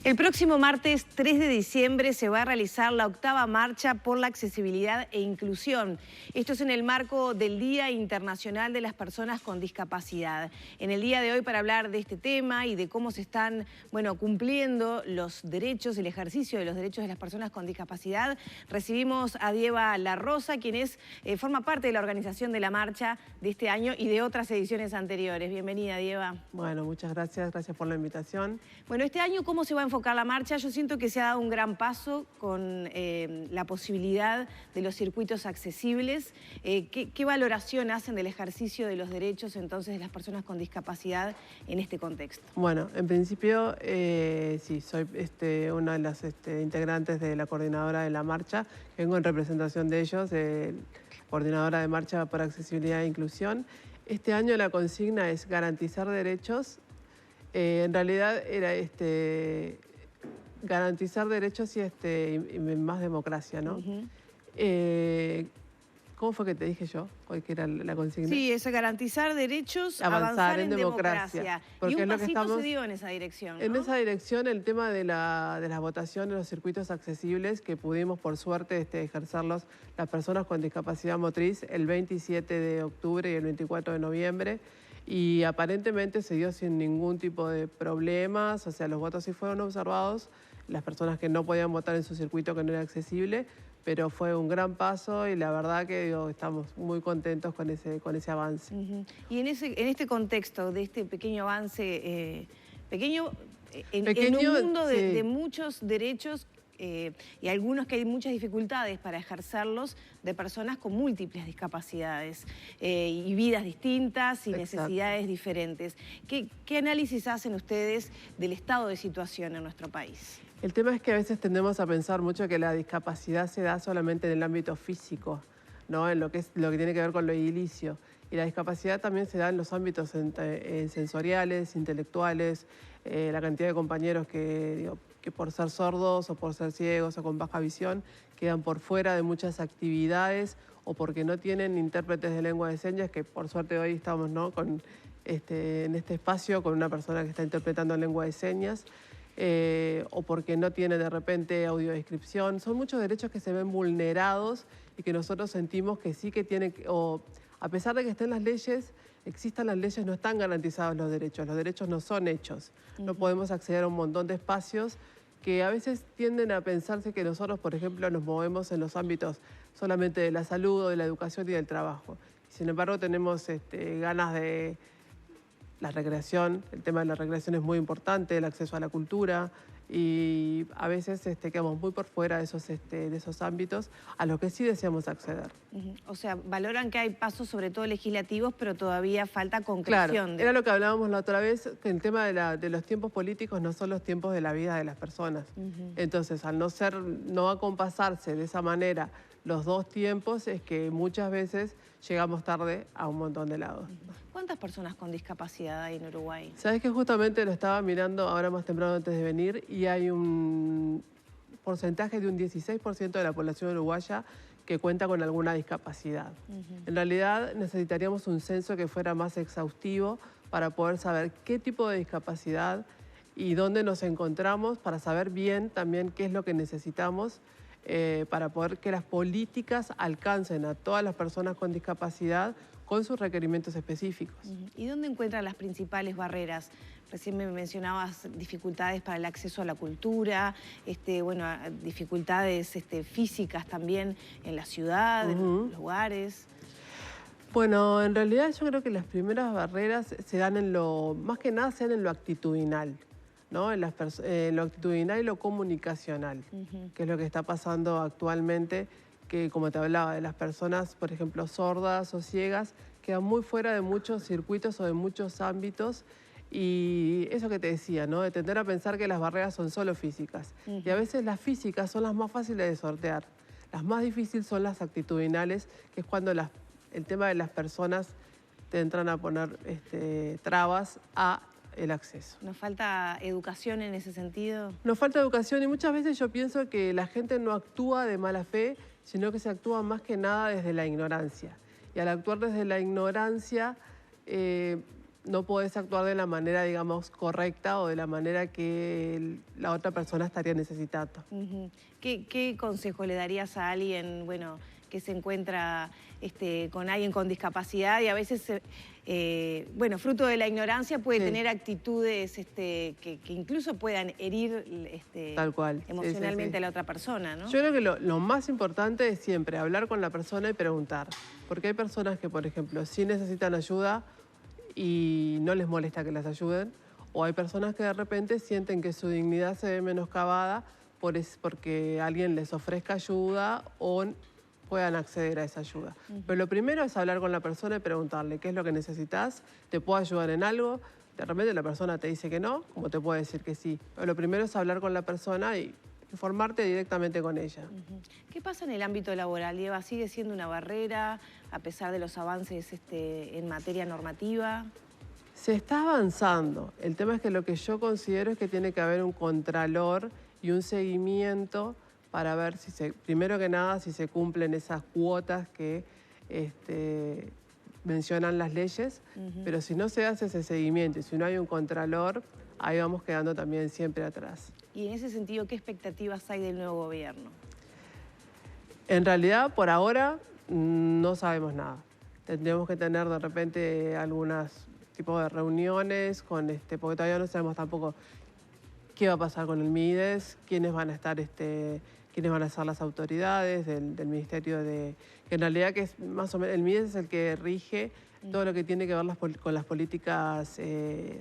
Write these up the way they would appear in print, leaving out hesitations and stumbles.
El próximo martes 3 de diciembre se va a realizar la 8ª Marcha por la Accesibilidad e Inclusión. Esto es en el marco del Día Internacional de las Personas con Discapacidad. En el día de hoy, para hablar de este tema y de cómo se están cumpliendo los derechos, el ejercicio de los derechos de las personas con discapacidad, recibimos a Dieva La Rosa, quien forma parte de la organización de la marcha de este año y de otras ediciones anteriores. Bienvenida, Dieva. Bueno, muchas gracias por la invitación. Bueno, este año, ¿cómo se va a enfocar la marcha? Yo siento que se ha dado un gran paso con la posibilidad de los circuitos accesibles. ¿Qué valoración hacen del ejercicio de los derechos entonces de las personas con discapacidad en este contexto? Bueno, en principio, sí, soy una de las integrantes de la coordinadora de la marcha. Vengo en representación de ellos, coordinadora de marcha por accesibilidad e inclusión. Este año la consigna es garantizar derechos. En realidad era garantizar derechos y más democracia, ¿no? ¿Cómo fue que te dije yo? ¿Cuál que era la consigna? Sí, es garantizar derechos, avanzar en democracia. Y un pasito se dio en esa dirección, ¿no? En esa dirección, el tema de las votaciones, los circuitos accesibles, que pudimos, por suerte, ejercerlos las personas con discapacidad motriz el 27 de octubre y el 24 de noviembre. Y aparentemente se dio sin ningún tipo de problemas, o sea, los votos sí fueron observados, las personas que no podían votar en su circuito que no era accesible, pero fue un gran paso y la verdad que estamos muy contentos con ese avance. Y en este contexto de este pequeño avance, pequeño en un mundo de muchos derechos, y algunos que hay muchas dificultades para ejercerlos, de personas con múltiples discapacidades y vidas distintas y necesidades diferentes. ¿Qué análisis hacen ustedes del estado de situación en nuestro país? El tema es que a veces tendemos a pensar mucho que la discapacidad se da solamente en el ámbito físico, ¿no? En lo que tiene que ver con lo edilicio. Y la discapacidad también se da en los ámbitos sensoriales, intelectuales, la cantidad de compañeros que por ser sordos o por ser ciegos o con baja visión quedan por fuera de muchas actividades o porque no tienen intérpretes de lengua de señas, que por suerte hoy estamos, ¿no? en este espacio con una persona que está interpretando en lengua de señas, o porque no tiene de repente audiodescripción. Son muchos derechos que se ven vulnerados y que nosotros sentimos que sí que tienen, o a pesar de que estén las leyes, existan las leyes, no están garantizados los derechos no son hechos. No podemos acceder a un montón de espacios que a veces tienden a pensarse que nosotros, por ejemplo, nos movemos en los ámbitos solamente de la salud, o de la educación y del trabajo. Sin embargo, tenemos ganas de la recreación. El tema de la recreación es muy importante, el acceso a la cultura, y a veces quedamos muy por fuera de esos ámbitos a los que sí deseamos acceder. O sea, valoran que hay pasos sobre todo legislativos, pero todavía falta concreción. Claro, era lo que hablábamos la otra vez, que el tema de los tiempos políticos no son los tiempos de la vida de las personas. Entonces, al no acompasarse de esa manera los dos tiempos, es que muchas veces llegamos tarde a un montón de lados. ¿Cuántas personas con discapacidad hay en Uruguay? Sabes que justamente lo estaba mirando ahora más temprano antes de venir y hay un porcentaje de un 16% de la población uruguaya que cuenta con alguna discapacidad. En realidad necesitaríamos un censo que fuera más exhaustivo para poder saber qué tipo de discapacidad y dónde nos encontramos, para saber bien también qué es lo que necesitamos para poder que las políticas alcancen a todas las personas con discapacidad con sus requerimientos específicos. ¿Y dónde encuentran las principales barreras? Recién me mencionabas dificultades para el acceso a la cultura, dificultades físicas también en la ciudad, en los lugares. Bueno, en realidad yo creo que las primeras barreras se dan más que nada se dan en lo actitudinal, ¿no? En lo actitudinal y lo comunicacional, que es lo que está pasando actualmente, que como te hablaba, de las personas, por ejemplo, sordas o ciegas, quedan muy fuera de muchos circuitos o de muchos ámbitos. Y eso que te decía, ¿no? De tender a pensar que las barreras son solo físicas. Y a veces las físicas son las más fáciles de sortear. Las más difíciles son las actitudinales, que es cuando el tema de las personas te entran a poner trabas a el acceso. ¿Nos falta educación en ese sentido? Nos falta educación y muchas veces yo pienso que la gente no actúa de mala fe, sino que se actúa más que nada desde la ignorancia. Y al actuar desde la ignorancia no podés actuar de la manera, digamos, correcta o de la manera que la otra persona estaría necesitando. Ujú. ¿Qué consejo le darías a alguien, bueno, que se encuentra con alguien con discapacidad y a veces, bueno, fruto de la ignorancia puede Sí. tener actitudes que incluso puedan herir Tal cual. Sí, sí, emocionalmente sí. a la otra persona, ¿no? Yo creo que lo más importante es siempre hablar con la persona y preguntar. Porque hay personas que, por ejemplo, sí necesitan ayuda y no les molesta que las ayuden. O hay personas que de repente sienten que su dignidad se ve menoscabada porque alguien les ofrezca ayuda o puedan acceder a esa ayuda. Pero lo primero es hablar con la persona y preguntarle qué es lo que necesitas, te puedo ayudar en algo. De repente la persona te dice que no, como te puede decir que sí. Pero lo primero es hablar con la persona y informarte directamente con ella. Ujú. ¿Qué pasa en el ámbito laboral, Dieva? ¿Sigue siendo una barrera a pesar de los avances en materia normativa? Se está avanzando. El tema es que lo que yo considero es que tiene que haber un contralor y un seguimiento para ver si primero que nada, si se cumplen esas cuotas que mencionan las leyes, pero si no se hace ese seguimiento y si no hay un contralor, ahí vamos quedando también siempre atrás. Y en ese sentido, ¿qué expectativas hay del nuevo gobierno? En realidad, por ahora, no sabemos nada. Tendremos que tener de repente algunos tipos de reuniones porque todavía no sabemos tampoco qué va a pasar con el MIDES, quiénes van a estar, quiénes van a ser las autoridades del Ministerio que en realidad que es más o menos, el MIDES es el que rige todo lo que tiene que ver con las políticas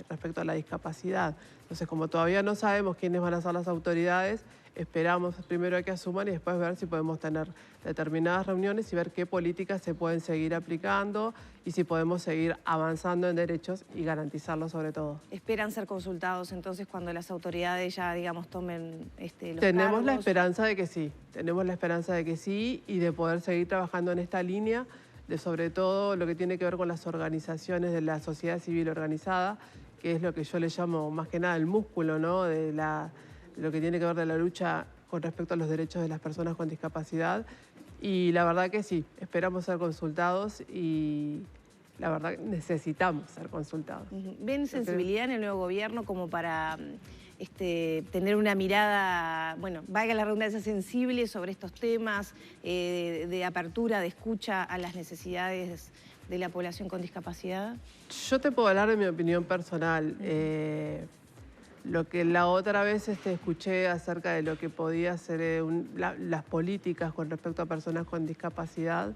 respecto a la discapacidad. Entonces, como todavía no sabemos quiénes van a ser las autoridades, esperamos primero a que asuman y después ver si podemos tener determinadas reuniones y ver qué políticas se pueden seguir aplicando y si podemos seguir avanzando en derechos y garantizarlos sobre todo. ¿Esperan ser consultados entonces cuando las autoridades ya, digamos, tomen los Tenemos la cargos? esperanza de que sí, tenemos la esperanza de que sí y de poder seguir trabajando en esta línea de sobre todo lo que tiene que ver con las organizaciones de la sociedad civil organizada, que es lo que yo le llamo más que nada el músculo, ¿no? de lo que tiene que ver de la lucha con respecto a los derechos de las personas con discapacidad. Y la verdad que sí, esperamos ser consultados y la verdad necesitamos ser consultados. ¿Ven sensibilidad en el nuevo gobierno como para tener una mirada, bueno, valga la redundancia, sensible sobre estos temas de apertura, de escucha a las necesidades de la población con discapacidad? Yo te puedo hablar de mi opinión personal. Lo que la otra vez escuché acerca de lo que podía ser las políticas con respecto a personas con discapacidad,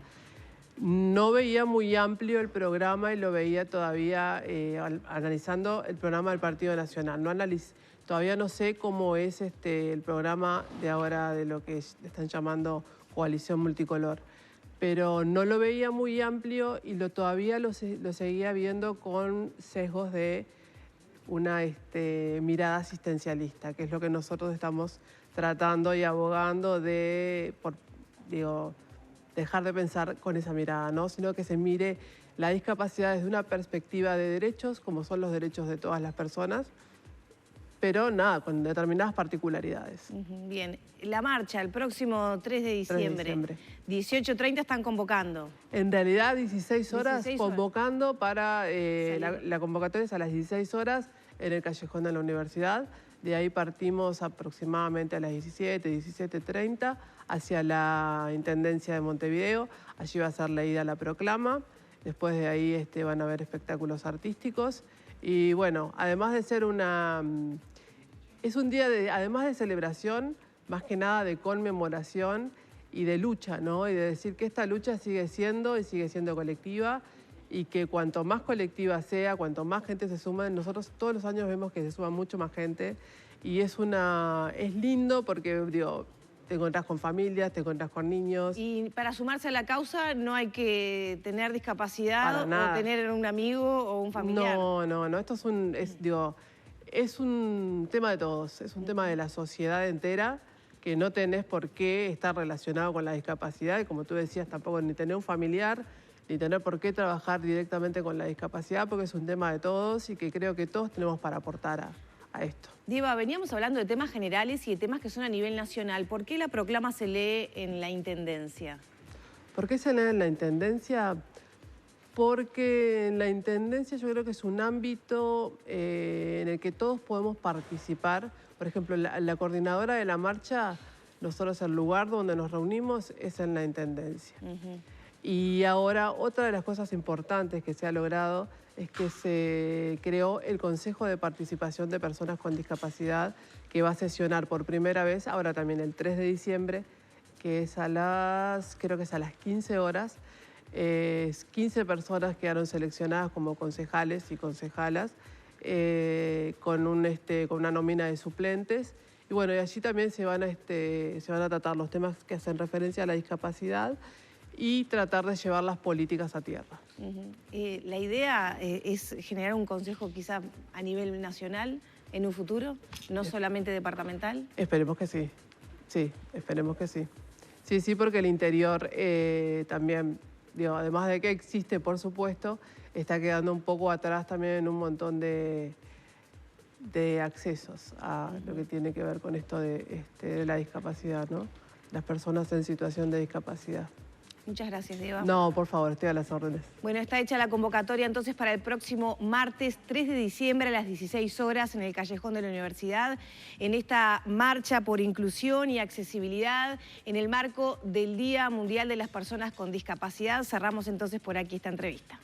no veía muy amplio el programa y lo veía todavía analizando el programa del Partido Nacional. Todavía no sé cómo es el programa de ahora de lo que están llamando Coalición Multicolor, pero no lo veía muy amplio y todavía lo seguía viendo con sesgos de una mirada asistencialista, que es lo que nosotros estamos tratando y abogando dejar de pensar con esa mirada, ¿no? Sino que se mire la discapacidad desde una perspectiva de derechos, como son los derechos de todas las personas, pero nada, con determinadas particularidades. Bien, la marcha el próximo 3 de diciembre. 18:30 están convocando. En realidad 16 horas 16 horas. Convocando para la convocatoria es a las 16 horas en el Callejón de la Universidad. De ahí partimos aproximadamente a las 17:30 hacia la Intendencia de Montevideo. Allí va a ser leída la proclama. Después de ahí van a haber espectáculos artísticos. Y bueno, además de ser es un día además de celebración, más que nada de conmemoración y de lucha, ¿no? Y de decir que esta lucha sigue siendo colectiva y que cuanto más colectiva sea, cuanto más gente se suma, nosotros todos los años vemos que se suma mucho más gente y es lindo porque, digo, te encontrás con familias, te encontrás con niños. Y para sumarse a la causa no hay que tener discapacidad o tener un amigo o un familiar. No, esto es un tema de todos, es un tema de la sociedad entera, que no tenés por qué estar relacionado con la discapacidad, y como tú decías, tampoco ni tener un familiar, ni tener por qué trabajar directamente con la discapacidad, porque es un tema de todos y que creo que todos tenemos para aportar a esto. Dieva, veníamos hablando de temas generales y de temas que son a nivel nacional. ¿Por qué la proclama se lee en la Intendencia? ¿Por qué se lee en la Intendencia? Porque en la Intendencia yo creo que es un ámbito en el que todos podemos participar. Por ejemplo, la coordinadora de la marcha, nosotros el lugar donde nos reunimos es en la Intendencia. Y ahora otra de las cosas importantes que se ha logrado es que se creó el Consejo de Participación de Personas con Discapacidad, que va a sesionar por primera vez, ahora también el 3 de diciembre, que es creo que es a las 15 horas. 15 personas quedaron seleccionadas como concejales y concejalas con una nómina de suplentes. Y bueno, y allí también se van a tratar los temas que hacen referencia a la discapacidad y tratar de llevar las políticas a tierra. La idea es generar un consejo quizá a nivel nacional en un futuro, no solamente departamental. Esperemos que sí, sí, esperemos que sí. Sí, porque el interior también, digo, además de que existe, por supuesto, está quedando un poco atrás también en un montón de accesos a lo que tiene que ver con esto de la discapacidad, ¿no? Las personas en situación de discapacidad. Muchas gracias, Eva. No, por favor, estoy a las órdenes. Bueno, está hecha la convocatoria entonces para el próximo martes 3 de diciembre a las 16 horas en el Callejón de la Universidad, en esta marcha por inclusión y accesibilidad en el marco del Día Mundial de las Personas con Discapacidad. Cerramos entonces por aquí esta entrevista.